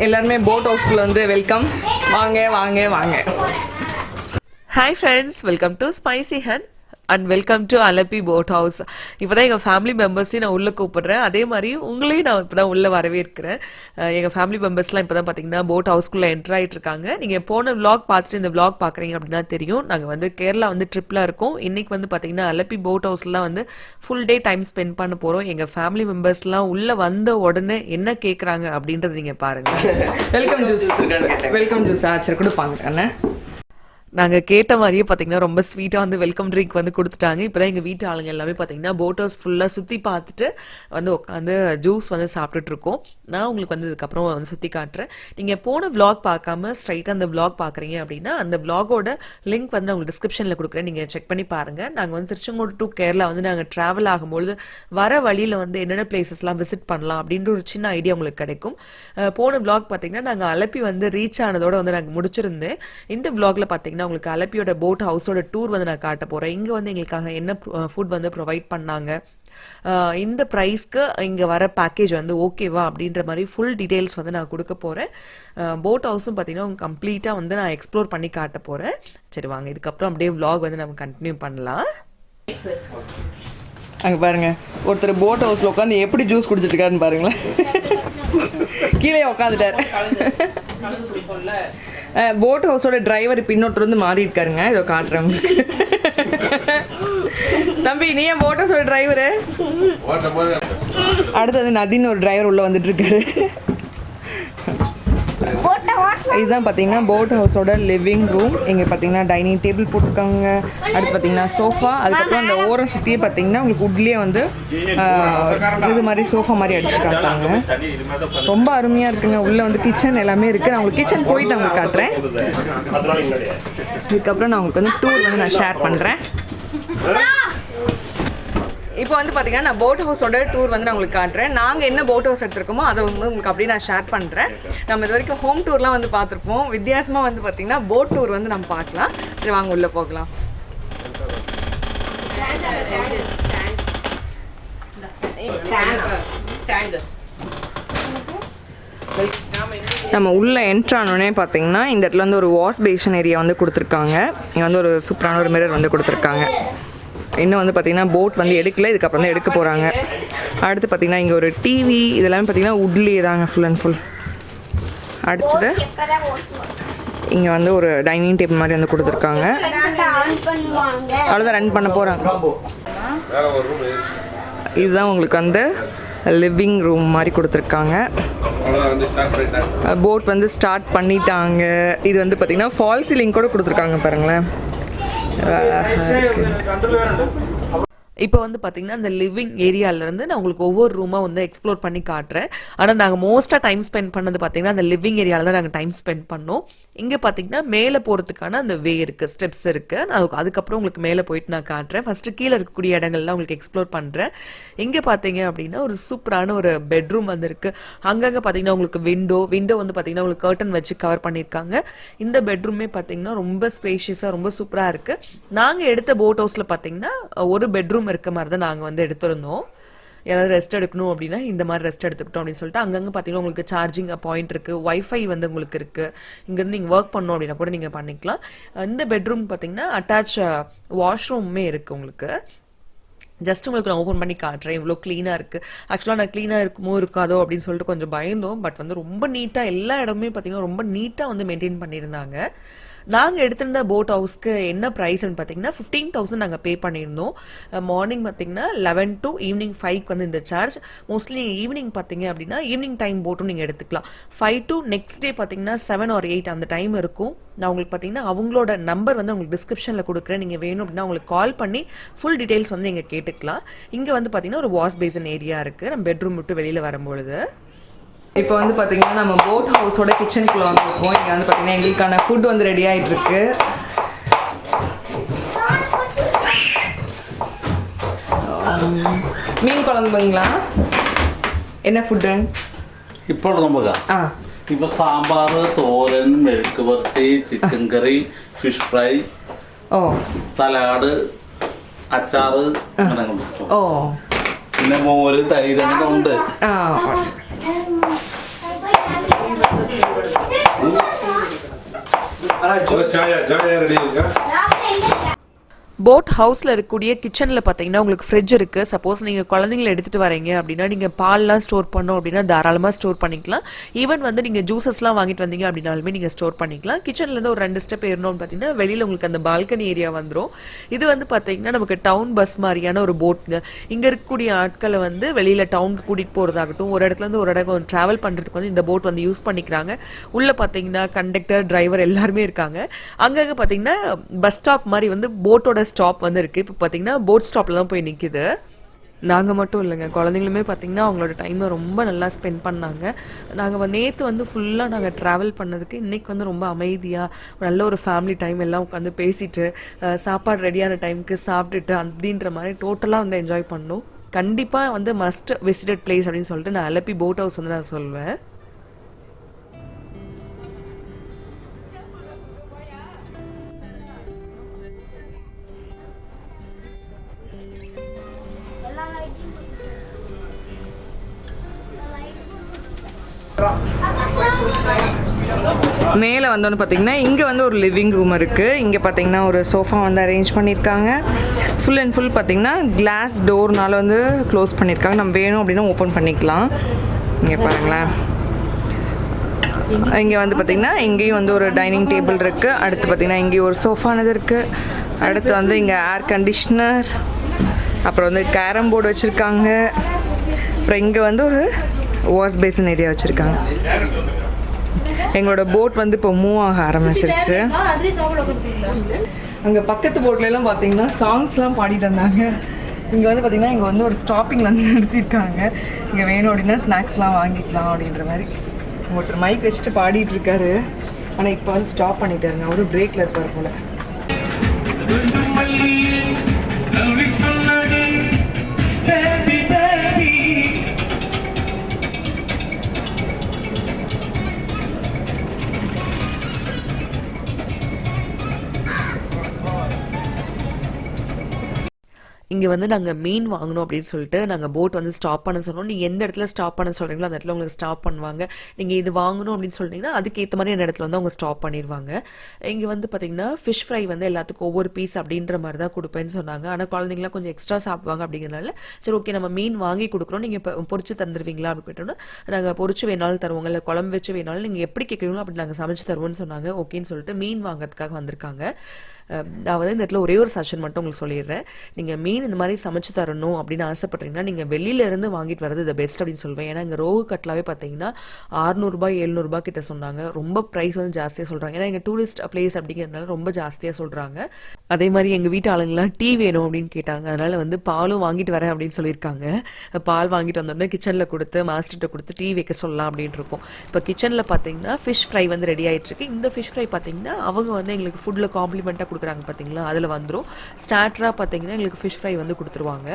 எல்லாருமே போட் ஹவுஸ்க்குள்ள வந்து வெல்கம். வாங்க வாங்க வாங்க. Hi friends, welcome to Spicy Hand and welcome to Alleppey Boat House. இப்போதான் எங்கள் ஃபேமிலி மெம்பர்ஸையும் நான் உள்ளே கூப்பிடுறேன். அதே மாதிரி உங்களையும் நான் இப்போ தான் உள்ளே வரவே இருக்கிறேன். எங்கள் ஃபேமிலி மெம்பர்ஸ்லாம் இப்போ தான் பார்த்தீங்கன்னா போட் ஹவுஸ்க்குள்ளே என்ட்ரு ஆகிட்டு இருக்காங்க. நீங்கள் போன vlog பார்த்துட்டு இந்த vlog பார்க்குறீங்க அப்படின்னா தெரியும். நாங்கள் வந்து கேரளா வந்து ட்ரிப்பில் இருக்கோம். இன்றைக்கி வந்து பார்த்தீங்கன்னா Alleppey போட் ஹவுஸ்லாம் வந்து ஃபுல் டே டைம் ஸ்பெண்ட் பண்ண போகிறோம். எங்கள் ஃபேமிலி மெம்பர்ஸ்லாம் உள்ளே வந்த உடனே என்ன கேட்குறாங்க அப்படின்றத நீங்கள் பாருங்கள். Welcome juice. வெல்கம் ஜூஸ் சரி கொடுப்பாங்க அண்ணே. நாங்கள் கேட்ட மாதிரியே பார்த்தீங்கன்னா ரொம்ப ஸ்வீட்டாக வந்து வெல்கம் ட்ரிங்க் வந்து கொடுத்துட்டாங்க. இப்போ தான் எங்கள் வீட்டு ஆளுங்க எல்லாமே பார்த்தீங்கன்னா போட் ஹவுஸ் ஃபுல்லாக சுற்றி பார்த்துட்டு வந்து உட்காந்து ஜூஸ் வந்து சாப்பிட்டுட்ருக்கோம். நான் உங்களுக்கு வந்து இதுக்கப்புறம் வந்து சுற்றி காட்டுறேன். நீங்கள் போன vlog பார்க்காம ஸ்ட்ரைட்டாக அந்த vlog பார்க்குறீங்க அப்படின்னா அந்த vlogோட லிங்க் வந்து நான் உங்களுக்கு டிஸ்கிரிப்ஷனில் கொடுக்குறேன். நீங்கள் செக் பண்ணி பாருங்கள். நாங்கள் வந்து திருச்செங்கோடு டு கேரளா வந்து நாங்கள் ட்ராவல் ஆகும்பொழுது வர வழியில் வந்து என்னென்ன பிளேசஸ்லாம் விசிட் பண்ணலாம் அப்படின்ற ஒரு சின்ன ஐடியா உங்களுக்கு கிடைக்கும். போன vlog பார்த்தீங்கன்னா நாங்கள் Alleppey வந்து ரீச் ஆனதோட வந்து நாங்கள் முடிச்சிருந்தேன். இந்த vlogல பார்த்தீங்கன்னா உங்களுக்கு Alleppeyயோட போட் ஹவுஸோட டூர் வந்து நான் காட்ட போகிறேன். இங்கே வந்து எங்களுக்காக என்ன ஃபுட் வந்து ப்ரொவைட் பண்ணாங்க, இந்த ப்ரைஸ்க்கு இங்கே வர பேக்கேஜ் வந்து ஓகேவா அப்படின்ற மாதிரி ஃபுல் டீட்டெயில்ஸ் வந்து நான் கொடுக்க போகிறேன். போட் ஹவுஸும் பார்த்தீங்கன்னா கம்ப்ளீட்டாக வந்து நான் எக்ஸ்ப்ளோர் பண்ணி காட்ட போகிறேன். சரி வாங்க இதுக்கப்புறம் அப்படியே vlog வந்து நம்ம கண்டினியூ பண்ணலாம். அங்கே பாருங்க ஒருத்தர் போட் ஹவுஸில் உட்காந்து எப்படி ஜூஸ் குடிச்சிட்டு இருக்காருன்னு பாருங்களேன். கீழே உட்காந்துட்டாரு. போட் ஹவுஸோட டிரைவர் இப்போ இன்னொருத்தர் வந்து மாறி இருக்காருங்க. இதோ காட்டுறேன் தம்பி. நீ ஏன் போட் ஹவுஸோட டிரைவரு? அடுத்து வந்து நதின்னு ஒரு டிரைவர் உள்ள வந்துட்டு இருக்காரு. இதுதான் பார்த்தீங்கன்னா போட் ஹவுஸோட லிவிங் ரூம். இங்கே பார்த்தீங்கன்னா டைனிங் டேபிள் போட்டிருக்காங்க. அடுத்து பார்த்தீங்கன்னா சோஃபா. அதுக்கப்புறம் அந்த ஓரம் சுற்றியே பார்த்தீங்கன்னா உங்களுக்கு உட்லேயே வந்து இது மாதிரி சோஃபா மாதிரி அடிச்சுருக்காங்க. ரொம்ப அருமையாக இருக்குங்க. உள்ளே வந்து கிச்சன் எல்லாமே இருக்குது. நான் உங்களுக்கு கிச்சன் போயிட்டு நான் உங்களுக்கு காட்டுறேன். இதுக்கப்புறம் நான் உங்களுக்கு வந்து டூர் வந்து நான் ஷேர் பண்ணுறேன். இப்போ வந்து பார்த்தீங்கன்னா நான் போட் ஹவுஸோட டூர் வந்து நான் உங்களுக்கு காட்டுறேன். நாங்கள் என்ன போட் ஹவுஸ் எடுத்துருக்கோமோ அதை வந்து உங்களுக்கு அப்படியே நான் ஷேர் பண்ணுறேன். நம்ம இது வரைக்கும் ஹோம் டூர்லாம் வந்து பார்த்துருப்போம். வித்தியாசமாக வந்து பார்த்தீங்கன்னா போட் டூர் வந்து நம்ம பார்க்கலாம். சரி வாங்க உள்ளே போகலாம். நம்ம உள்ளே என்ட்ரானோடனே பார்த்தீங்கன்னா இந்த இடத்துல வந்து ஒரு வாஷ் பேஷன் ஏரியா வந்து கொடுத்துருக்காங்க. இங்கே வந்து ஒரு சூப்பரான ஒரு மிரர் வந்து கொடுத்துருக்காங்க. இன்னும் வந்து பார்த்திங்கன்னா போட் வந்து எடுக்கல, இதுக்கப்புறம் தான் எடுக்க போகிறாங்க. அடுத்து பார்த்திங்கன்னா இங்கே ஒரு டிவி இதெல்லாமே பார்த்திங்கன்னா உட்லேயே தாங்க ஃபுல் அண்ட் ஃபுல். அடுத்தது இங்கே வந்து ஒரு டைனிங் டேபிள் மாதிரி வந்து கொடுத்துருக்காங்க. அவ்வளோதான் ரன் பண்ண போகிறாங்க. இதுதான் உங்களுக்கு வந்து லிவிங் ரூம் மாதிரி கொடுத்துருக்காங்க. போட் வந்து ஸ்டார்ட் பண்ணிட்டாங்க. இது வந்து பார்த்திங்கன்னா ஃபால் சீலிங் கூட கொடுத்துருக்காங்க பாருங்களேன். இப்போ வந்து பார்த்தீங்கன்னா இந்த லிவிங் ஏரியாவிலேருந்து நான் உங்களுக்கு ஒவ்வொரு ரூமாக வந்து எக்ஸ்ப்ளோர் பண்ணி காட்டுறேன். ஆனால் நாங்கள் மோஸ்ட்டாக டைம் ஸ்பெண்ட் பண்ணது பார்த்தீங்கன்னா அந்த லிவிங் ஏரியாவில் தான் நாங்கள் டைம் ஸ்பெண்ட் பண்ணோம். இங்கே பார்த்தீங்கன்னா மேலே போகிறதுக்கான அந்த வே இருக்குது, ஸ்டெப்ஸ் இருக்குது. நான் அதுக்கப்புறம் உங்களுக்கு மேலே போயிட்டு நான் காட்டுறேன். ஃபஸ்ட்டு கீழே இருக்கக்கூடிய இடங்கள்லாம் உங்களுக்கு எக்ஸ்ப்ளோர் பண்ணுறேன். இங்கே பார்த்தீங்க அப்படின்னா ஒரு சூப்பரான ஒரு பெட்ரூம் வந்து இருக்குது. அங்கங்கே பார்த்தீங்கன்னா உங்களுக்கு விண்டோ வந்து பார்த்தீங்கன்னா உங்களுக்கு கர்டன் வச்சு கவர் பண்ணியிருக்காங்க. இந்த பெட்ரூமே பார்த்தீங்கன்னா ரொம்ப ஸ்பேஷியஸாக ரொம்ப சூப்பராக இருக்குது. நாங்கள் எடுத்த போட் ஹவுஸில் பார்த்தீங்கன்னா ஒரு பெட்ரூம் இருக்க மாதிரி தான் நாங்கள் வந்து எடுத்திருந்தோம். யாராவது ரெஸ்ட் எடுக்கணும் அப்படின்னா இந்த மாதிரி ரெஸ்ட் எடுத்துக்கிட்டோம் அப்படின்னு சொல்லிட்டு அங்கங்கே பார்த்தீங்கன்னா உங்களுக்கு சார்ஜிங் பாயிண்ட் இருக்குது, வைஃபை வந்து உங்களுக்கு இருக்குது. இங்கேருந்து நீங்கள் ஒர்க் பண்ணணும் அப்படின்னா கூட நீங்கள் பண்ணிக்கலாம். இந்த பெட்ரூம் பார்த்தீங்கன்னா அட்டாச் வாஷ்ரூமே இருக்குது உங்களுக்கு. ஜஸ்ட் உங்களுக்கு நான் ஓப்பன் பண்ணி காட்டுறேன். இவ்வளோ க்ளீனாக இருக்குது. ஆக்சுவலாக நான் க்ளீனாக இருக்குமோ இருக்காதோ அப்படின்னு சொல்லிட்டு கொஞ்சம் பயந்தோம். பட் வந்து ரொம்ப நீட்டாக எல்லா இடமே பார்த்தீங்கன்னா ரொம்ப நீட்டாக வந்து மெயின்டைன் பண்ணியிருந்தாங்க. நாங்கள் எடுத்திருந்த போட் ஹவுஸ்க்கு என்ன ப்ரைஸ்ன்னு பார்த்தீங்கன்னா 15,000 நாங்கள் பே பண்ணியிருந்தோம். மார்னிங் பார்த்தீங்கன்னா 11 to ஈவினிங் 5 வந்து இந்த சார்ஜ். மோஸ்ட்லி ஈவினிங் பார்த்தீங்க அப்படின்னா ஈவினிங் டைம் போட்டும் நீங்கள் எடுத்துக்கலாம். 5 to நெக்ஸ்ட் டே பார்த்தீங்கன்னா 7 or 8 அந்த டைம் இருக்கும். நான் உங்களுக்கு பார்த்தீங்கன்னா அவங்களோட நம்பர் வந்து உங்களுக்கு டிஸ்கிரிப்ஷனில் கொடுக்குறேன். நீங்கள் வேணும் அப்படின்னா உங்களுக்கு கால் பண்ணி ஃபுல் டீட்டெயில்ஸ் வந்து நீங்கள் கேட்டுக்கலாம். இங்கே வந்து பார்த்தீங்கன்னா ஒரு வாஷ் பேசன் ஏரியா இருக்குது நம்ம பெட்ரூம் விட்டு வெளியில் வரும்பொழுது. இப்போ வந்து பார்த்தீங்கன்னா நம்ம போட் ஹவுஸோட கிச்சனுக்குள்ளே வந்துருக்கோம். இங்கே வந்து பார்த்தீங்கன்னா எங்களுக்கான ஃபுட் வந்து ரெடி ஆகிட்டு இருக்கு. மீன் குழம்புங்களா? என்ன ஃபுட்டு இப்போ நமக்கு? இப்போ சாம்பார், തോരൻ, മെഴുക്ക് പുരട്ടി, ചിക്കൻ കറി, ഫിഷ് ഫ്രൈ, സലാഡ്, അച്ചാറ്, പിന്നെ മോര്, തൈര് അങ്ങനെ ഉണ്ട്. போட் ஹவுஸில் இருக்கக்கூடிய கிச்சனில் பார்த்தீங்கன்னா உங்களுக்கு ஃப்ரிட்ஜ் இருக்குது. சப்போஸ் நீங்கள் குழந்தைங்களை எடுத்துகிட்டு வரீங்க அப்படின்னா நீங்கள் பால்லாம் ஸ்டோர் பண்ணோம் அப்படின்னா தாராளமாக ஸ்டோர் பண்ணிக்கலாம். ஈவன் வந்து நீங்கள் ஜூஸஸ்லாம் வாங்கிட்டு வந்தீங்க அப்படின்னாலுமே நீங்கள் ஸ்டோர் பண்ணிக்கலாம். கிச்சன்லேருந்து ஒரு 2 ஸ்டெப் ஏறணும்னு பார்த்தீங்கன்னா வெளியில் உங்களுக்கு அந்த பால்கனி ஏரியா வந்துடும். இது வந்து பார்த்தீங்கன்னா நமக்கு டவுன் பஸ் மாதிரியான ஒரு போட்டுங்க. இங்கே இருக்கக்கூடிய ஆட்களை வந்து வெளியில் டவுனுக்கு கூட்டிகிட்டு போகிறதாகட்டும், ஒரு இடத்துலேருந்து ஒரு இடம் ட்ராவல் பண்ணுறதுக்கு வந்து இந்த போட் வந்து யூஸ் பண்ணிக்கிறாங்க. உள்ளே பார்த்தீங்கன்னா கண்டக்டர், டிரைவர் எல்லாருமே இருக்காங்க. அங்கங்கே பார்த்தீங்கன்னா பஸ் ஸ்டாப் மாதிரி வந்து போட்டோட ஸ்டாப் வந்து இருக்குது. இப்போ பார்த்தீங்கன்னா போட் ஸ்டாப்பில் தான் போய் நிற்கிது. நாங்கள் மட்டும் இல்லைங்க, குழந்தைங்களுமே பார்த்தீங்கன்னா அவங்களோட டைமை ரொம்ப நல்லா ஸ்பெண்ட் பண்ணாங்க. நாங்கள் நேற்று வந்து ஃபுல்லாக நாங்கள் ட்ராவல் பண்ணதுக்கு இன்றைக்கி வந்து ரொம்ப அமைதியாக நல்ல ஒரு ஃபேமிலி டைம் எல்லாம் உட்காந்து பேசிட்டு சாப்பாடு ரெடியான டைமுக்கு சாப்பிட்டுட்டு அப்படின்ற மாதிரி டோட்டலாக வந்து என்ஜாய் பண்ணோம். கண்டிப்பாக வந்து மஸ்ட் விசிட்டட் பிளேஸ் அப்படின்னு சொல்லிட்டு நான் அலப்பி போட் ஹவுஸ் வந்து நான் சொல்வேன். மேலே வந்தோன்னு பார்த்தீங்கன்னா இங்கே வந்து ஒரு லிவிங் ரூம் இருக்குது. இங்கே பார்த்தீங்கன்னா ஒரு சோஃபா வந்து அரேஞ்ச் பண்ணியிருக்காங்க. ஃபுல் அண்ட் ஃபுல் பார்த்தீங்கன்னா கிளாஸ் டோர்னால வந்து க்ளோஸ் பண்ணியிருக்காங்க. நம்ம வேணும் அப்படின்னா ஓப்பன் பண்ணிக்கலாம். இங்கே பாருங்களேன், இங்கே வந்து பார்த்திங்கன்னா இங்கேயும் வந்து ஒரு டைனிங் டேபிள் இருக்குது. அடுத்து பார்த்திங்கன்னா இங்கேயும் ஒரு சோஃபானது இருக்குது. அடுத்து வந்து இங்கே ஏர் கண்டிஷ்னர், அப்புறம் வந்து கேரம் போர்டு வச்சுருக்காங்க. அப்புறம் இங்கே வந்து ஒரு வாஷ் பேசின் ஏரியா வச்சுருக்காங்க. எங்களோட போட் வந்து இப்போ மூவ் ஆக ஆரம்பிச்சிருச்சு. அங்கே பக்கத்து போட்லலாம் பார்த்தீங்கன்னா சாங்ஸ்லாம் பாடிட்டு இருந்தாங்க. இங்கே வந்து பார்த்திங்கன்னா இங்கே வந்து ஒரு ஸ்டாப்பிங்கில் வந்து நிறுத்தியிருக்காங்க. இங்கே வேணும் அப்படின்னா ஸ்நாக்ஸ்லாம் வாங்கிக்கலாம் அப்படின்ற மாதிரி ஒருத்தர் மைக் வச்சுட்டு பாடிட்டு இருக்காரு. ஆனால் இப்போ வந்து ஸ்டாப் பண்ணிட்டாருங்க, அவரு பிரேக்கில் இருப்பார் போல். இங்கே வந்து நாங்கள் மீன் வாங்கணும் அப்படின்னு சொல்லிட்டு நாங்கள் போட் வந்து ஸ்டாப் பண்ண சொன்னோம். நீங்கள் எந்த இடத்துல ஸ்டாப் பண்ண சொல்கிறீங்களோ அந்த இடத்துல உங்களுக்கு ஸ்டாப் பண்ணுவாங்க. நீங்கள் இது வாங்கணும் அப்படின்னு சொல்லிட்டீங்கன்னா அதுக்கேற்ற மாதிரி அந்த இடத்துல வந்து அவங்க ஸ்டாப் பண்ணிடுவாங்க. இங்கே வந்து பார்த்தீங்கன்னா ஃபிஷ் ஃப்ரை வந்து எல்லாத்துக்கும் ஒவ்வொரு பீஸ் அப்படின்ற மாதிரி தான் கொடுப்பேன்னு சொன்னாங்க. ஆனால் குழந்தைங்களாம் கொஞ்சம் எக்ஸ்ட்ரா சாப்பிடுவாங்க அப்படிங்கிறனால சரி ஓகே நம்ம மீன் வாங்கி கொடுக்குறோம், நீங்கள் இப்போ பொரிச்சு தந்துடுவீங்களா அப்படின்னு கேட்டோன்னா நாங்கள் பொரிச்சு வேணாலும் தருவோங்க, இல்லை குழம்பு வச்சு வேணாலும் நீங்கள் எப்படி கேட்குறீங்களோ அப்படி நாங்கள் சமைச்சு தருவோம்னு சொன்னாங்க. ஓகேன்னு சொல்லிட்டு மீன் வாங்கிறதுக்காக வந்திருக்காங்க. நான் வந்து இந்த இடத்துல ஒரே ஒரு சஜஷன் மட்டும் உங்களுக்கு சொல்லிடுறேன். நீங்கள் மீன் இந்த மாதிரி சமைச்சு தரணும் அப்படின்னு ஆசைப்பட்றீங்கன்னா நீங்கள் வெளியிலேருந்து வாங்கிட்டு வரது த பெஸ்ட் அப்படின்னு சொல்லுவேன். ஏன்னா இங்கே ரோகு கட்லாவே பார்த்தீங்கன்னா 600 700 கிட்ட சொன்னாங்க. ரொம்ப ப்ரைஸ் வந்து ஜாஸ்தியாக சொல்கிறாங்க. ஏன்னா எங்கள் டூரிஸ்ட் பிளேஸ் அப்படிங்கிறதுனால ரொம்ப ஜாஸ்தியாக சொல்கிறாங்க. அதே மாதிரி எங்கள் வீட்டு ஆளுங்களாம் டீ வேணும் அப்படின்னு கேட்டாங்க. அதனால் வந்து பாலும் வாங்கிட்டு வரேன் அப்படின்னு சொல்லியிருக்காங்க. பால் வாங்கிட்டு வந்தோடனே கிச்சனில் கொடுத்து மாஸ்டர்கிட்ட கொடுத்து டீ வைக்க சொல்லலாம் அப்படின்னு இருக்கும். இப்போ கிச்சனில் பார்த்தீங்கன்னா ஃபிஷ் ஃப்ரை வந்து ரெடி ஆகிட்டு இருக்கு. இந்த ஃபிஷ் ஃப்ரை பார்த்தீங்கன்னா அவங்க வந்து எங்களுக்கு ஃபுட்டில் காம்ப்ளிமெண்ட்டாக கொடுக்குறாங்க பார்த்தீங்களா, அதில் வந்துடும். ஸ்டார்டராக பார்த்தீங்கன்னா எங்களுக்கு ஃபிஷ் ஃப்ரை வந்து கொடுத்துருவாங்க.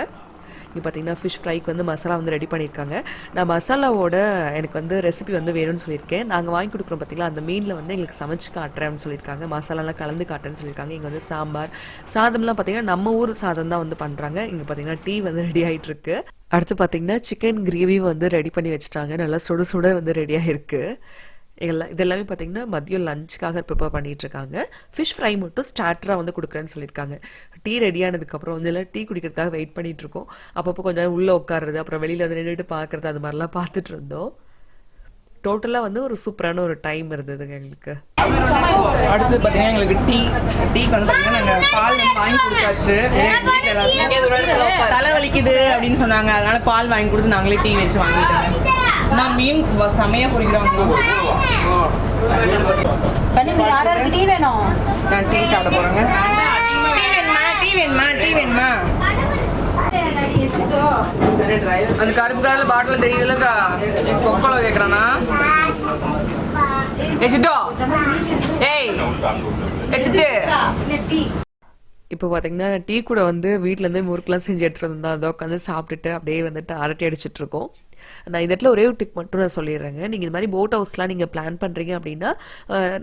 இங்கே பார்த்தீங்கன்னா ஃபிஷ் ஃப்ரைக்கு வந்து மசாலா வந்து ரெடி பண்ணியிருக்காங்க. நான் மசாலாவோட எனக்கு வந்து ரெசிபி வந்து வேணும்னு சொல்லியிருக்கேன். நாங்கள் வாங்கி கொடுக்குறோம் பார்த்தீங்களா, அந்த மீனில் வந்து எங்களுக்கு சமைச்சு காட்டுறேன்னு சொல்லியிருக்காங்க. மசாலாலாம் கலந்து காட்டுறேன்னு சொல்லியிருக்காங்க. இங்கே வந்து சாம்பார் சாதம்லாம் பார்த்தீங்கன்னா நம்ம ஊர் சாதம் தான் வந்து பண்ணுறாங்க. இங்கே பார்த்தீங்கன்னா டீ வந்து ரெடி ஆகிட்டு இருக்கு. அடுத்து பார்த்தீங்கன்னா சிக்கன் கிரேவி வந்து ரெடி பண்ணி வச்சுட்டாங்க. நல்லா சுட சுட வந்து ரெடியாக இருக்குது. இதெல்லாமே பார்த்தீங்கன்னா மதியம் லஞ்சுக்காக ப்ரிப்பேர் பண்ணிட்டு இருக்காங்க. ஃபிஷ் ஃப்ரை மட்டும் ஸ்டார்டராக வந்து கொடுக்குறேன்னு சொல்லியிருக்காங்க. டீ ரெடியானதுக்கப்புறம் வந்து எல்லாம் டீ குடிக்கிறதுக்காக வெயிட் பண்ணிட்டு இருக்கோம். அப்பப்போ கொஞ்சம் நேரம் உள்ளே உட்காருறது, அப்புறம் வெளியில் வந்து நின்றுட்டு பார்க்குறது, அது மாதிரிலாம் பார்த்துட்டு இருந்தோம். டோட்டலாக வந்து ஒரு சூப்பரான ஒரு டைம் இருந்ததுங்க எங்களுக்கு. அடுத்து பார்த்தீங்கன்னா எங்களுக்கு டீக்கு வந்து பார்த்தீங்கன்னா நாங்கள் பால் வந்து வாங்கி கொடுத்தாச்சு. தலை வலிக்குது அப்படின்னு சொன்னாங்க, அதனால பால் வாங்கி கொடுத்து நாங்களே டீ வச்சு வாங்கிட்டோங்க. நான் மீன் செமையாக பொறிக்கிறோம். டீ வேணும், நான் டீ சாப்பிட போகிறேங்க. டீ வேணுமா அந்த கருப்பு கலர் பாட்டில் தெரியுதுல்லக்கா, கொக்கோல கேட்குறானா? இப்போ பார்த்தீங்கன்னா டீ கூட வந்து வீட்டிலேருந்து முறுக்கெலாம் செஞ்சு எடுத்துகிட்டு வந்தோம். அதை உட்காந்து சாப்பிட்டுட்டு அப்படியே வந்துட்டு அரட்டை அடிச்சுட்டு இருக்கோம். நான் இந்த இடத்துல ஒரே ஒரு டிப் மட்டும் நான் சொல்லிடுறேங்க. நீங்கள் இந்த மாதிரி போட் ஹவுஸ்லாம் நீங்கள் பிளான் பண்ணுறீங்க அப்படின்னா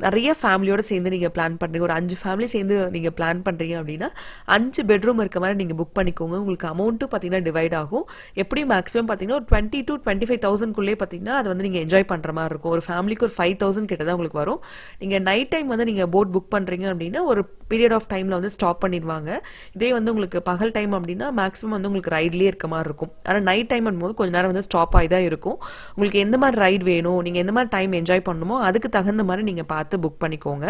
நிறைய ஃபேமிலியோடு சேர்ந்து நீங்கள் பிளான் பண்ணுறீங்க, ஒரு 5 ஃபேமிலி சேர்ந்து நீங்கள் பிளான் பண்ணுறீங்க அப்படின்னா 5 பெட்ரூம் இருக்க மாதிரி நீங்கள் புக் பண்ணிக்கோங்க. உங்களுக்கு அமௌண்ட்டும் பார்த்தீங்கன்னா டிவைட் ஆகும். எப்படியும் மேக்ஸிமம் பார்த்தீங்கன்னா ஒரு 20,000 to 25,000 பார்த்தீங்கன்னா அது வந்து நீங்கள் என்ஜாய் பண்ணுற மாதிரி இருக்கும். ஒரு ஃபேமிலிக்கு ஒரு 5,000 கிட்ட தான் உங்களுக்கு வரும். நீங்கள் நைட் டைம் வந்து நீங்கள் போட் புக் பண்ணுறீங்க அப்படின்னா ஒரு பீரியட் ஆஃப் டைமில் வந்து ஸ்டாப் பண்ணிடுவாங்க. இதே வந்து உங்களுக்கு பகல் டைம் அப்படின்னா மேக்ஸிமம் வந்து உங்களுக்கு ரைட்லேயே இருக்க மாதிரி இருக்கும். ஆனால் நைட் டைம் பண்ணும்போது கொஞ்ச நேரம் வந்து ஸ்டாப் ஆகி தான் இருக்கும். உங்களுக்கு எந்த மாதிரி ரைட் வேணும், நீங்கள் எந்த மாதிரி டைம் என்ஜாய் பண்ணணுமோ அதுக்கு தகுந்த மாதிரி நீங்கள் பார்த்து புக் பண்ணிக்கோங்க.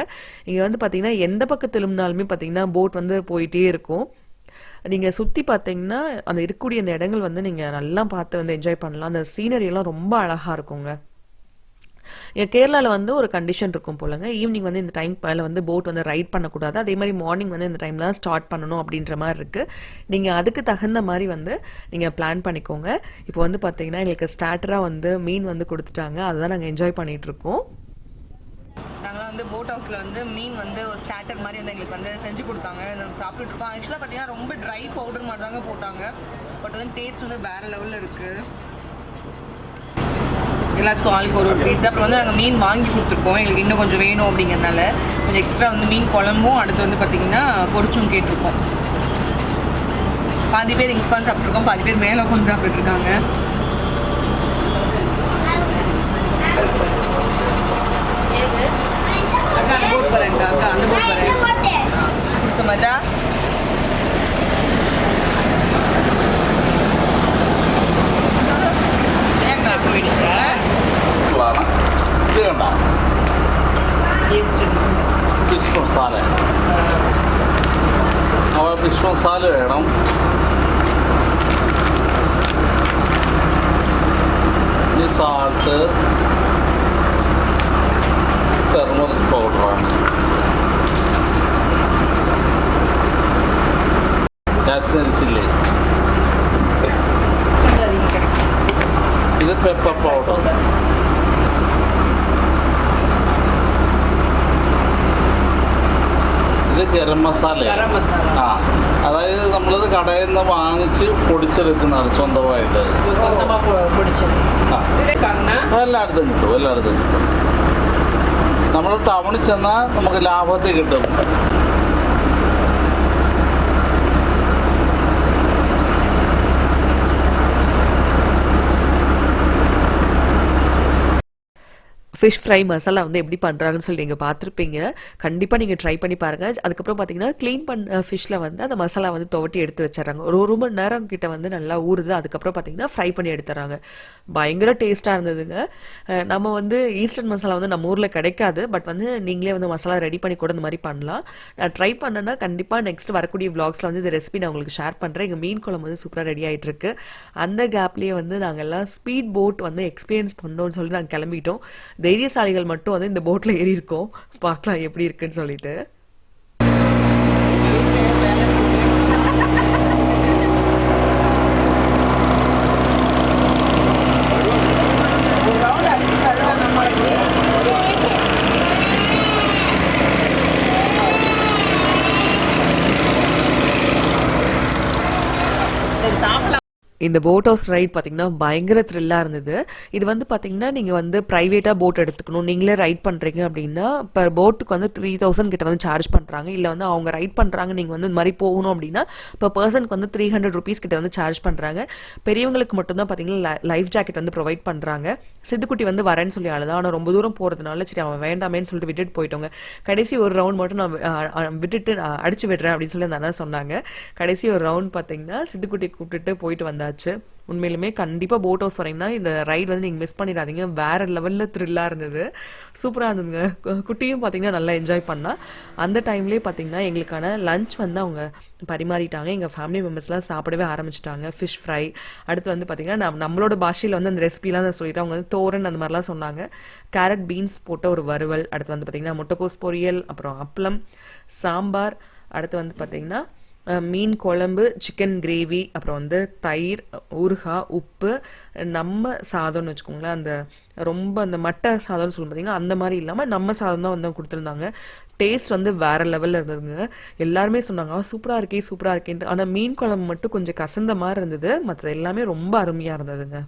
இங்கே வந்து பார்த்தீங்கன்னா எந்த பக்கம் திரும்பினாலுமே பார்த்தீங்கன்னா போட் வந்து போயிட்டே இருக்கும். நீங்கள் சுற்றி பார்த்தீங்கன்னா அந்த இருக்கக்கூடிய அந்த இடங்கள் வந்து நீங்கள் நல்லா பார்த்து வந்து என்ஜாய் பண்ணலாம். அந்த சீனரியெல்லாம் ரொம்ப அழகாக இருக்குங்க. கேரளாவில் வந்து ஒரு கண்டிஷன் இருக்கும் போலங்க, ஈவினிங் வந்து இந்த டைம் மேலே வந்து போட் வந்து ரைட் பண்ணக்கூடாது, அதே மாதிரி மார்னிங் வந்து இந்த டைமில் தான் ஸ்டார்ட் பண்ணணும் அப்படின்ற மாதிரி இருக்குது. நீங்கள் அதுக்கு தகுந்த மாதிரி வந்து நீங்கள் பிளான் பண்ணிக்கோங்க. இப்போ வந்து பார்த்தீங்கன்னா எங்களுக்கு ஸ்டார்டராக வந்து மீன் வந்து கொடுத்துட்டாங்க, அதுதான் நாங்கள் என்ஜாய் பண்ணிகிட்ருக்கோம். நாங்களாம் வந்து போட் ஹவுஸில் வந்து மீன் வந்து ஒரு ஸ்டார்டர் மாதிரி வந்து எங்களுக்கு வந்து செஞ்சு கொடுத்தாங்க, நாங்கள் சாப்பிட்டுட்டு இருக்கோம். ஆக்சுவலாக பார்த்தீங்கன்னா ரொம்ப ட்ரை பவுடர் மாதிரி தாங்க போட்டாங்க, பட் வந்து டேஸ்ட் வந்து வேறு லெவலில் இருக்குது. எல்லாத்துக்கும் ஆளுக்கு ஒரு பீஸ். அப்புறம் வந்து நாங்கள் மீன் வாங்கி கொடுத்துருக்கோம், எங்களுக்கு இன்னும் கொஞ்சம் வேணும் அப்படிங்கிறதுனால கொஞ்சம் எக்ஸ்ட்ரா வந்து மீன் குழம்பும் அடுத்து வந்து பார்த்திங்கன்னா பொரிச்சும் கேட்டிருக்கோம். பாதி பேர் இங்கே உட்காந்து சாப்பிட்ருக்கோம், பாதி பேர் மேலே உட்காந்து சாப்பிட்டுருக்காங்க. அக்கா அந்த போட் போகிறேன், அக்கா அந்த போட் போகிறேன் சமஜா. ഇത് കണ്ട ഫിഷ് മസാല, അപ്പോൾ ഫിഷ് മസാല വേണം. ഇനി സാൾട്ട്, ടെർമറിക് പൗഡറാണ്, കാശ്മീരി ചില്ലി, ഇത് പെപ്പർ പൗഡർ, ഇത് ഗരം മസാല. ആ, അതായത് നമ്മളിത് കടയിൽ നിന്ന് വാങ്ങിച്ച് പൊടിച്ചെടുക്കുന്നതാണ് സ്വന്തമായിട്ട്. എല്ലായിടത്തും കിട്ടും, എല്ലായിടത്തും കിട്ടും. നമ്മൾ ടൗണിൽ ചെന്നാൽ നമുക്ക് ലാഭത്തിൽ കിട്ടും. ஃபிஷ் ஃப்ரை மசாலா வந்து எப்படி பண்ணுறாங்கன்னு சொல்லி நீங்கள் பார்த்துருப்பீங்க. கண்டிப்பாக நீங்கள் ட்ரை பண்ணி பாருங்கள். அதுக்கப்புறம் பார்த்தீங்கன்னா க்ளீன் பண்ண ஃபிஷ்ஷில் வந்து அந்த மசாலா வந்து துவட்டி எடுத்து வச்சிடறாங்க. ஒரு மணி நேரம் கிட்ட வந்து நல்லா ஊறுது. அதுக்கப்புறம் பார்த்தீங்கன்னா ஃப்ரை பண்ணி எடுத்துறாங்க. பயங்கர டேஸ்ட்டாக இருந்ததுங்க. நம்ம வந்து ஈஸ்டர்ன் மசாலா வந்து நம்ம ஊரில் கிடைக்காது, பட் வந்து நீங்களே வந்து மசாலா ரெடி பண்ணி கூட இந்த மாதிரி பண்ணலாம். நான் ட்ரை பண்ணேன்னா கண்டிப்பாக நெக்ஸ்ட் வரக்கூடிய விளாக்ஸில் வந்து இந்த ரெசிபி நான் உங்களுக்கு ஷேர் பண்ணுறேன். எங்கள் மீன் குழம்பு வந்து சூப்பராக ரெடி ஆகிட்டு இருக்கு. அந்த கேப்லேயே வந்து நாங்கள் எல்லாம் ஸ்பீட் போட் வந்து எக்ஸ்பீரியன்ஸ் பண்ணோன்னு சொல்லி நாங்கள் கிளம்பிட்டோம். தைரியசாலிகள் மட்டும் வந்து இந்த போட்ல ஏறி இருக்கோம், பார்க்கலாம் எப்படி இருக்குன்னு சொல்லிட்டு. இந்த போட் ஹவுஸ் ரைட் பார்த்தீங்கன்னா பயங்கர த்ரில்லாக இருந்தது. இது வந்து பார்த்தீங்கன்னா நீங்கள் வந்து ப்ரைவேட்டாக போட் எடுத்துக்கணும், நீங்களே ரைட் பண்ணுறீங்க அப்படின்னா பர் போட்டுக்கு வந்து 3,000 கிட்ட வந்து சார்ஜ் பண்ணுறாங்க. இல்லை வந்து அவங்க ரைட் பண்ணுறாங்க, நீங்கள் வந்து இந்த மாதிரி போகணும் அப்படின்னா இப்போ பர்சனுக்கு வந்து 300 rupees கிட்ட வந்து சார்ஜ் பண்ணுறாங்க. பெரியவங்களுக்கு மட்டும்தான் பார்த்தீங்கன்னா லைஃப் ஜாக்கெட் வந்து ப்ரொவைட் பண்ணுறாங்க. சித்துக்குட்டி வந்து வரேன்னு சொல்லி அழுதான், ஆனால் ரொம்ப தூரம் போகிறதுனால சரி அவன் வேண்டாமேன்னு சொல்லிட்டு விட்டுட்டு போயிட்டோங்க. கடைசி ஒரு ரவுண்ட் மட்டும் நான் விட்டுட்டு அடிச்சு விடுறேன் அப்படின்னு சொல்லி அந்த அண்ணா சொன்னாங்க. கடைசி ஒரு ரவுண்ட் பார்த்தீங்கன்னா சித்துக்குட்டி கூப்பிட்டுட்டு போயிட்டு வந்தாச்சு. உண்மையிலுமே கண்டிப்பாக போட் ஹவுஸ் வரீங்கன்னா இந்த ரைட் வந்து நீங்கள் மிஸ் பண்ணிடாதீங்க. வேறு லெவலில் த்ரில்லாக இருந்தது, சூப்பராக இருந்ததுங்க. குட்டியும் பார்த்தீங்கன்னா நல்லா என்ஜாய் பண்ணால். அந்த டைம்லேயே பார்த்தீங்கன்னா எங்களுக்கான லஞ்ச் வந்து அவங்க பரிமாறிட்டாங்க. எங்கள் ஃபேமிலி மெம்பர்ஸ்லாம் சாப்பிடவே ஆரம்பிச்சிட்டாங்க. ஃபிஷ் ஃப்ரை, அடுத்து வந்து பார்த்தீங்கன்னா நம்மளோட பாஷையில் வந்து அந்த ரெசிபிலாம் சொல்லிட்டு அவங்க வந்து தோரன் அந்த மாதிரிலாம் சொன்னாங்க. கேரட் பீன்ஸ் போட்ட ஒரு வறுவல், அடுத்து வந்து பார்த்தீங்கன்னா முட்டைக்கோஸ் பொரியல், அப்புறம் அப்பளம், சாம்பார், அடுத்து வந்து பார்த்தீங்கன்னா மீன் குழம்பு, சிக்கன் கிரேவி, அப்புறம் வந்து தயிர், ஊறுகாய், உப்பு, நம்ம சாதம்னு வச்சுக்கோங்களேன். அந்த ரொம்ப அந்த மட்டை சாதம்னு சொல்லி பார்த்தீங்கன்னா அந்த மாதிரி இல்லாமல் நம்ம சாதம் தான் வந்து கொடுத்துருந்தாங்க. டேஸ்ட் வந்து வேறு லெவலில் இருந்ததுங்க. எல்லாருமே சொன்னாங்க சூப்பராக இருக்கே சூப்பராக இருக்கேன்ட்டு. ஆனால் மீன் குழம்பு மட்டும் கொஞ்சம் கசந்த மாதிரி இருந்தது, மற்றது எல்லாமே ரொம்ப அருமையாக இருந்ததுங்க.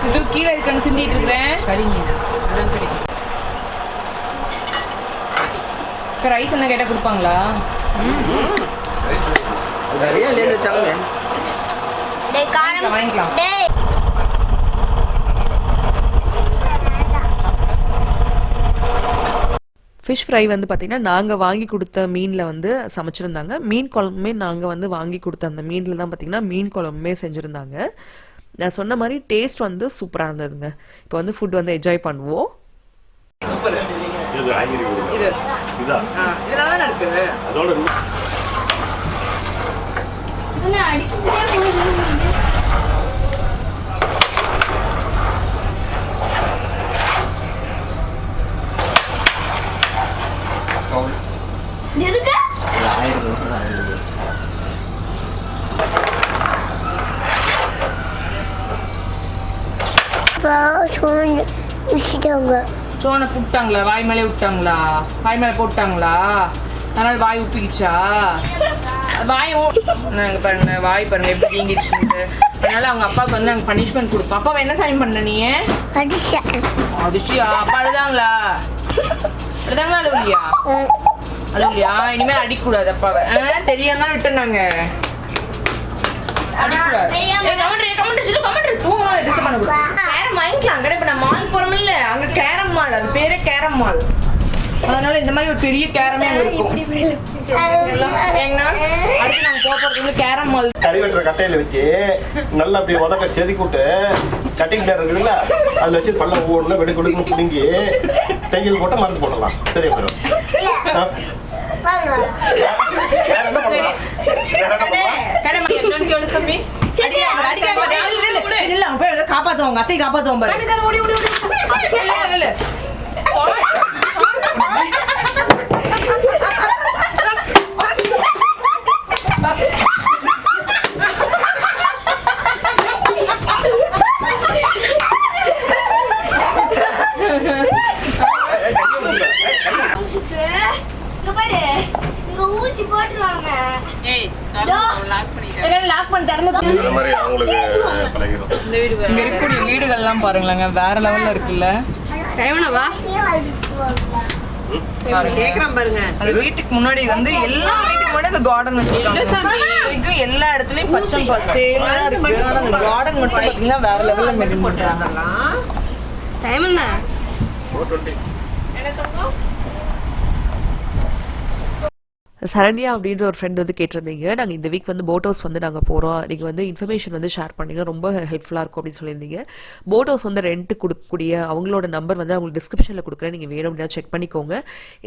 சிட்டு கீழே இதுக்கு சிந்திட்டு இருக்கிறேன். ரைஸ் என்ன கேட்டால் கொடுப்பாங்களா? வாங்கிக்கலாம். ஃபிஷ் ஃப்ரை வந்து பார்த்திங்கன்னா நாங்கள் வாங்கி கொடுத்த மீனில் வந்து சமைச்சிருந்தாங்க. மீன் குழம்புமே நாங்கள் வந்து வாங்கி கொடுத்த அந்த மீனில் தான் பார்த்திங்கன்னா மீன் குழம்புமே செஞ்சுருந்தாங்க. நான் சொன்ன மாதிரி டேஸ்ட் வந்து சூப்பராக இருந்ததுங்க. இப்போ வந்து ஃபுட் வந்து என்ஜாய் பண்ணுவோம். சோனை புட்டாங்களா? வாய் மேலே விட்டாங்களா? வாய் மேலே போட்டாங்களா? அதனால வாய் உப்பிக்கிச்சா? வாயும் நாங்கள் பாருங்க, வாய் பாருங்க எப்படி வீங்கிடுச்சுட்டு. அதனால அவங்க அப்பாவுக்கு வந்து நாங்கள் பனிஷ்மெண்ட் கொடுப்போம். அப்பாவை என்ன சைன் பண்ண நீ? அடிச்சியா? அப்பா அழுதாங்களா? அழுதாங்களா அழுவலியா? அழுவலியா? இனிமேல் அடிக்கக்கூடாது அப்பாவை. தெரியாம தான் விட்டோம் நாங்கள். கேரம் மால், அது பேரே கேரம் மால். அதனால இந்த மாதிரி ஒரு பெரிய கேரமே இருக்கும். அடுத்து நாங்க போறது கேரம் மால். கறி வெட்டுற கட்டையில வச்சு நல்லா அப்படி உதக்க செதுக்கிட்டு கட்டிங் பிளேயர் இருக்குல்ல, அதுல வச்சு பல்ல ஒவ்வொன்று வெடி கொடுக்கணும் பிடுங்கி தையல் போட்டு மருந்து போடலாம். சரியா போயிடும். காப்பாத்துவாங்க, அத்தை காப்பாத்துவாங்க. வீடுகள்லாம் பாருங்களேங்க, வேற லெவல்ல இருக்குல்ல. அந்த வீட்டுக்கு முன்னாடி வந்து எல்லா வீட்டுக்கு முன்னாடி அந்த கார்டன் வச்சிருக்காங்க. எல்லா இடத்துலயும் பச்சை பசேலா இருக்கு. ஆனா அந்த கார்டன் மட்டும் பாத்தீங்கன்னா வேற லெவல்ல மெயின்டைன் பண்றாங்க. சரண்யா அப்படின்ற ஒரு ஃப்ரெண்ட் வந்து கேட்டிருந்தீங்க, நாங்கள் இந்த வீக் வந்து போட் ஹவுஸ் வந்து நாங்கள் போகிறோம், நீங்கள் வந்து இன்ஃபர்மேஷன் வந்து ஷேர் பண்ணிங்க, ரொம்ப ஹெல்ப்ஃபுல்லாக இருக்கும் அப்படின்னு சொல்லியிருந்தீங்க. போட் ஹவுஸ் வந்து ரெண்ட் கொடுக்கக்கூடிய அவங்களோட நம்பர் வந்து அவங்களுக்கு டிஸ்கிரிப்ஷனில் கொடுக்குறேன், நீங்கள் வேணும் அப்படின்னா செக் பண்ணிக்கோங்க.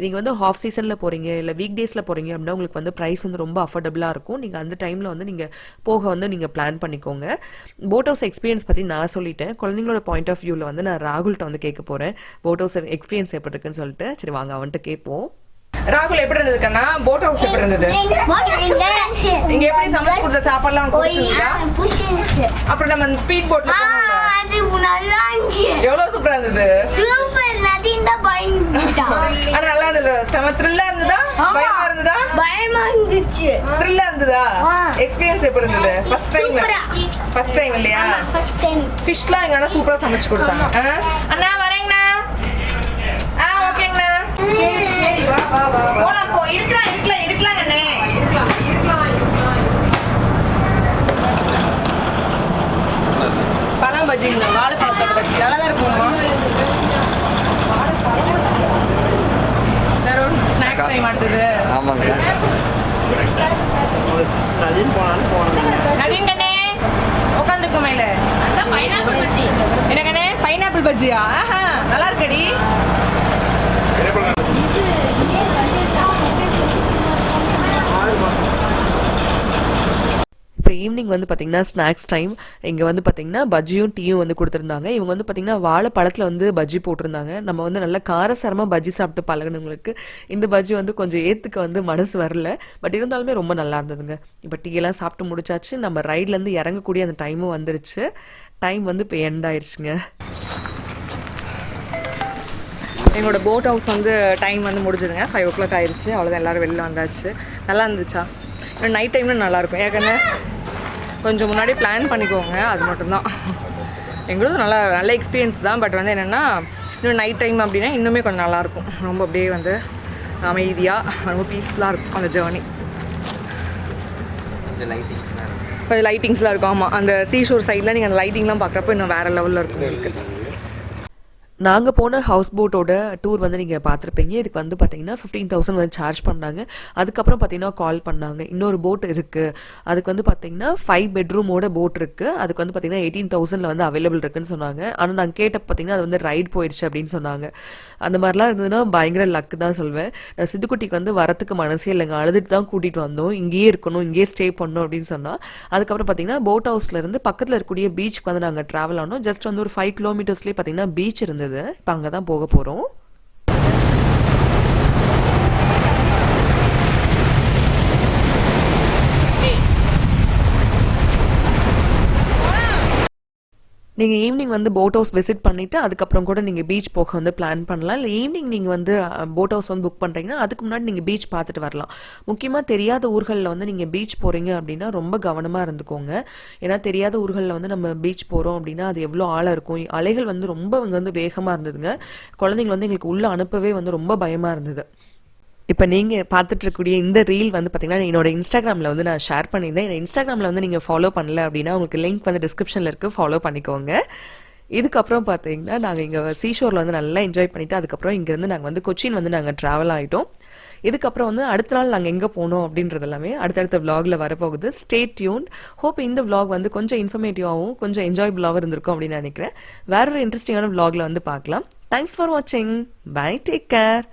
நீங்கள் வந்து ஹாஃப் சீசனில் போகிறீங்க இல்லை வீக் டேஸில் போகிறீங்க அப்படின்னா உங்களுக்கு வந்து ப்ரைஸ் வந்து ரொம்ப அஃபோர்டபுளாக இருக்கும். நீங்கள் அந்த டைமில் வந்து நீங்கள் போக வந்து நீங்கள் பிளான் பண்ணிக்கோங்க. போட் ஹவுஸ் எக்ஸ்பீரியன்ஸ் பற்றி நான் சொல்லிட்டேன். குழந்தைங்களோட பாயிண்ட் ஆஃப் வியூவில் வந்து நான் ராகுல்கிட்ட வந்து கேட்க போகிறேன் போட் ஹவுஸ் எக்ஸ்பீரியன்ஸ் எப்படி இருக்குன்னு சொல்லிட்டு. சரி வாங்க அவன்கிட்ட கேட்போம். ராகுல் எப்படி இருந்ததுக்கண்ணா? போட் ஹவுஸ் எப்படி இருந்தது? இங்க எப்படி சமைச்சு கொடுத்த சாப்பாடுலாம் பிடிச்சிருந்தா? அப்புறம் நம்ம ஸ்பீட் போட்ல எவ்வளவு சூப்பரா இருந்தது. ஆனா நல்லா இருந்தது. செம த்ரில்லா இருந்ததா? பயமா இருந்ததா? பயமா இருந்துச்சு. த்ரில்லா இருந்ததா? எக்ஸ்பீரியன்ஸ் எப்படி இருந்தது? ஃபர்ஸ்ட் டைம் இல்லையா? ஃபிஷ்லாம் எங்க அண்ணா சூப்பரா சமைச்சு கொடுத்தாங்க. அண்ணா வரேங்கண்ணா. ஓகேங்கண்ணா. போலாம், போ. இருக்கலாம் அண்ணே. பழம் பஜ்ஜி, வாழைப்பழத்தோட பஜ்ஜி நல்லா தான் இருக்குமா? ஸ்நாக்ஸ் டைம் அடுத்தது. ஆமாங்க. நவீன் கண்ணே உட்காந்துக்கு மேல என்ன கண்ணே? பைனாப்பிள் பஜ்ஜியா? ஆஹா நல்லா இருக்கடி. இப்போ ஈவினிங் வந்து பார்த்தீங்கன்னா ஸ்நாக்ஸ் டைம். இங்கே வந்து பார்த்தீங்கன்னா பஜ்ஜியும் டீயும் வந்து கொடுத்துருந்தாங்க. இவங்க வந்து பார்த்தீங்கன்னா வாழைப்பழத்தில் வந்து பஜ்ஜி போட்டிருந்தாங்க. நம்ம வந்து நல்லா காரசாரமாக பஜ்ஜி சாப்பிட்டு பழகினவங்களுக்கு இந்த பஜ்ஜி வந்து கொஞ்சம் ஏற்றுக்க வந்து மனசு வரல. பட் இருந்தாலுமே ரொம்ப நல்லா இருந்ததுங்க. இப்போ டீயெல்லாம் சாப்பிட்டு முடிச்சாச்சு. நம்ம ரைட்லேருந்து இறங்கக்கூடிய அந்த டைமும் வந்துருச்சு. டைம் வந்து இப்போ எண்ட் ஆயிடுச்சுங்க. எங்களோட போட் ஹவுஸ் வந்து டைம் வந்து முடிஞ்சுதுங்க. 5 o'clock ஆயிடுச்சு. அவ்வளோதான், எல்லோரும் வெளில வந்தாச்சு. நல்லா இருந்துச்சா? நைட் டைமில் நல்லாயிருக்கும். ஏற்கனவே கொஞ்சம் முன்னாடி பிளான் பண்ணிக்கோங்க, அது மட்டும்தான். எங்களுக்கும் நல்ல எக்ஸ்பீரியன்ஸ் தான். பட் வந்து என்னென்னா இன்னும் நைட் டைம் அப்படின்னா இன்னுமே கொஞ்சம் நல்லாயிருக்கும். ரொம்ப அப்படியே வந்து அமைதியாக ரொம்ப பீஸ்ஃபுல்லாக இருக்கும் அந்த ஜேர்னி. கொஞ்சம் லைட்டிங்ஸ்லாம் இருக்கும். ஆமாம், அந்த சீஷோர் சைடில் நீங்கள் அந்த லைட்டிங்லாம் பார்க்குறப்ப இன்னும் வேறு லெவலில் இருக்கும் உங்களுக்கு. நாங்கள் போன ஹவுஸ் போட்டோட டூர் வந்து நீங்கள் பார்த்துருப்பீங்க. இதுக்கு வந்து பார்த்தீங்கன்னா 15,000 வந்து சார்ஜ் பண்ணாங்க. அதுக்கப்புறம் பார்த்தீங்கன்னா கால் பண்ணாங்க, இன்னொரு போட் இருக்குது, அதுக்கு வந்து பார்த்தீங்கன்னா 5 bedroomோட போட் இருக்குது, அதுக்கு வந்து பார்த்தீங்கன்னா 18,000 வந்து அவைலபிள் இருக்குன்னு சொன்னாங்க. ஆனால் நாங்கள் கேட்ட பார்த்தீங்கன்னா அது வந்து ரைட் போயிடுச்சு அப்படின்னு சொன்னாங்க. அந்த மாதிரிலாம் இருந்ததுன்னா பயங்கர லக்கு தான் சொல்வேன். நான் சித்துக்குட்டிக்கு வந்து வரத்துக்கு மனசே இல்லைங்க, அழுதுட்டு தான் கூட்டிகிட்டு வந்தோம். இங்கேயே இருக்கணும், இங்கேயே ஸ்டே பண்ணணும் அப்படின்னு சொன்னால். அதுக்கப்புறம் பார்த்தீங்கன்னா போட் ஹவுஸ்லேருந்து பக்கத்தில் இருக்கக்கூடிய பீச்சுக்கு வந்து நாங்கள் ட்ராவல் ஆனோம். ஜஸ்ட் வந்து ஒரு 5 kilometersலேயே பார்த்தீங்கன்னா பீச் இருந்தது. இப்போ அங்கே தான் போக போகிறோம். நீங்கள் ஈவினிங் வந்து போட் ஹவுஸ் விசிட் பண்ணிவிட்டு அதுக்கப்புறம் கூட நீங்கள் பீச் போக வந்து பிளான் பண்ணலாம். இல்லை ஈவினிங் நீங்கள் வந்து போட் ஹவுஸ் வந்து புக் பண்ணுறீங்கன்னா அதுக்கு முன்னாடி நீங்கள் பீச் பார்த்துட்டு வரலாம். முக்கியமாக தெரியாத ஊர்களில் வந்து நீங்கள் பீச் போகிறீங்க அப்படின்னா ரொம்ப கவனமாக இருந்துக்கோங்க. ஏன்னா தெரியாத ஊர்களில் வந்து நம்ம பீச் போகிறோம் அப்படின்னா அது எவ்வளோ ஆழம் இருக்கும். அலைகள் வந்து ரொம்ப இங்கே வந்து வேகமாக இருந்ததுங்க. குழந்தைங்க வந்து எங்களுக்கு உள்ளே அனுப்பவே வந்து ரொம்ப பயமாக இருந்தது. இப்போ நீங்கள் பார்த்துட்ருக்கூடிய இந்த ரீல் வந்து பார்த்தீங்கன்னா என்னோட இன்ஸ்டாகிராமில் வந்து நான் ஷேர் பண்ணியிருந்தேன். இந்த இன்ஸ்டாகிராமில் வந்து நீங்கள் ஃபாலோ பண்ணல அப்படின்னா உங்களுக்கு லிங்க் வந்து டிஸ்கிரிப்ஷனில் இருக்குது, ஃபாலோ பண்ணிக்கோங்க. இதுக்கப்புறம் பார்த்தீங்கன்னா நாங்கள் இங்கே சீஷோரில் வந்து நல்லா என்ஜாய் பண்ணிவிட்டு அதுக்கப்புறம் இங்கேருந்து நாங்கள் வந்து கொச்சின் வந்து நாங்கள் ட்ராவல் ஆகிட்டோம். இதுக்கப்புறம் வந்து அடுத்த நாள் நாங்கள் எங்கே போனோம் அப்படின்றது எல்லாமே அடுத்தடுத்த விலாகில் வரப்போகுது. Stay tuned. ஹோப் இந்த விலாக் வந்து கொஞ்சம் இன்ஃபர்மேட்டிவாகவும் கொஞ்சம் என்ஜாயபிளாகவும் இருந்திருக்கும் அப்படின்னு நினைக்கிறேன். வேற ஒரு இன்ட்ரெஸ்டிங்கான விலாகில் வந்து பார்க்கலாம். தேங்க்ஸ் ஃபார் வாட்சிங். Bye, take care.